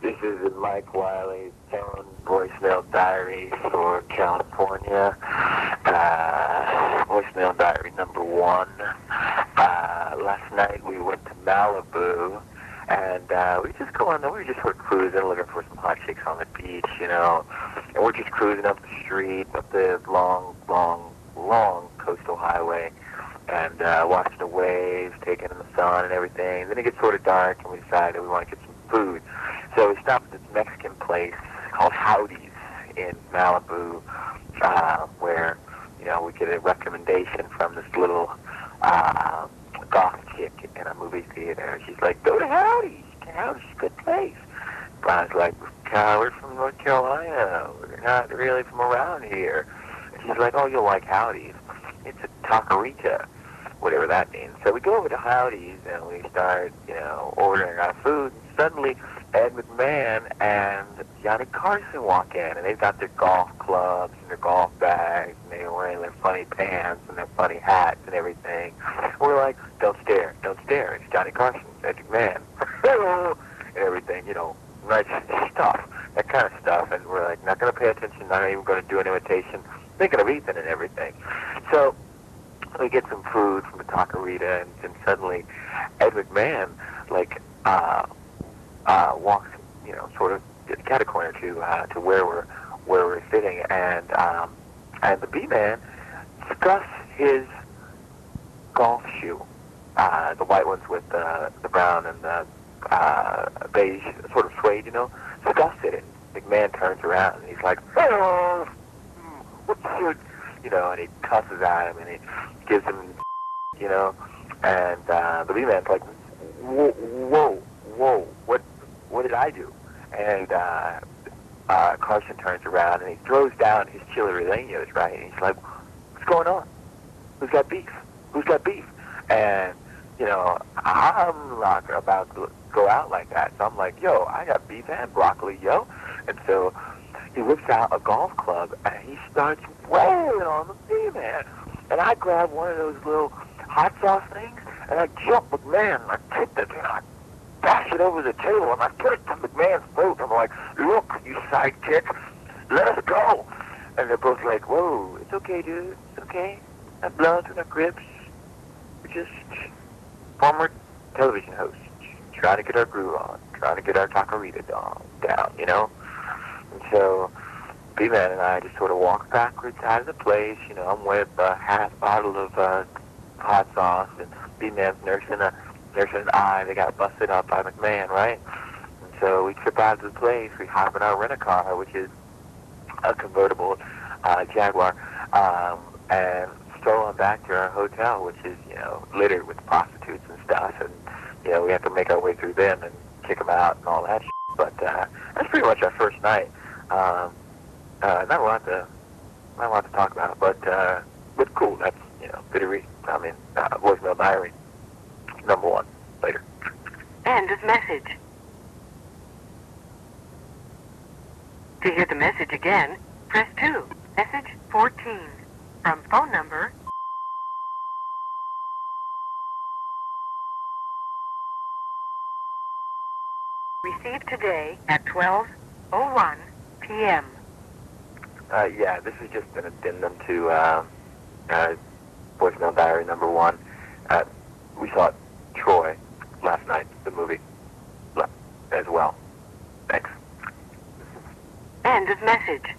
This is Mike Wiley, phone voicemail diary for California. Voicemail diary number 1. Last night we went to Malibu, and we just we were just sort of cruising, looking for some hot chicks on the beach, you know. And we're just cruising up the street, up the long coastal highway, and watching the waves, taking in the sun and everything. And then it gets sort of dark, and we decided we want to get some food. So we stopped at this Mexican place called Howdy's in Malibu, where, you know, we get a recommendation from this little goth chick in a movie theater. She's like, go to Howdy's. Howdy's is a good place. Brian's like, we're from North Carolina. We're not really from around here. And she's like, oh, you'll like Howdy's. It's a taquerita, whatever that means. So we go over to Howdy's, and we start, you know, ordering our food, and suddenly Ed McMahon and Johnny Carson walk in, and they've got their golf clubs and their golf bags, and they're wearing their funny pants and their funny hats and everything. We're like, don't stare, it's Johnny Carson, Ed McMahon, and everything, you know, nice stuff, that kind of stuff, and we're like, not going to pay attention, not even going to do an imitation, thinking of Ethan and everything. So we get some food from the taquerita, and suddenly Ed McMahon, like, walks, you know, sort of cat a corner to where we're sitting, and the B-man scuffs his golf shoe, the white ones with the brown and the beige sort of suede, you know, scuffs it, and McMahon turns around and he's like, oh, what's your, you know, and he cusses at him and he gives him, you know, and the B-man's like, whoa, what did I do? And Carson turns around and he throws down his chili rellenos, right? And he's like, what's going on? Who's got beef? And, you know, I'm not about to go out like that. So I'm like, yo, I got beef and broccoli, yo. And so he whips out a golf club and he starts wailing on the B-man. And I grab one of those little hot sauce things and I jump McMahon and I kick the thing. I bash it over the table and I put it to McMahon's throat. I'm like, look, you sidekick, let us go. And they're both like, whoa, it's okay, dude, it's okay. Not blood, we're not grips. We're just former television hosts trying to get our groove on, trying to get our taquerita down, you know? And so B-Man and I just sort of walk backwards out of the place. You know, I'm with a half bottle of hot sauce, and B-Man's nursing an eye. They got busted up by McMahon, right? And so we trip out of the place. We hop in our rent-a-car, which is a convertible Jaguar, and stroll on back to our hotel, which is, you know, littered with prostitutes and stuff. And, you know, we have to make our way through them and kick them out and all that shit. But that's pretty much our first night. Not a lot to talk about, but cool. That's, you know, voicemail diary number 1. Later. End of message. To hear the message again, press 2. Message 14 from phone number received today at 12:01 p.m. Yeah, this is just an addendum to voicemail diary number 1. We saw Troy last night, the movie, as well. Thanks. End of message.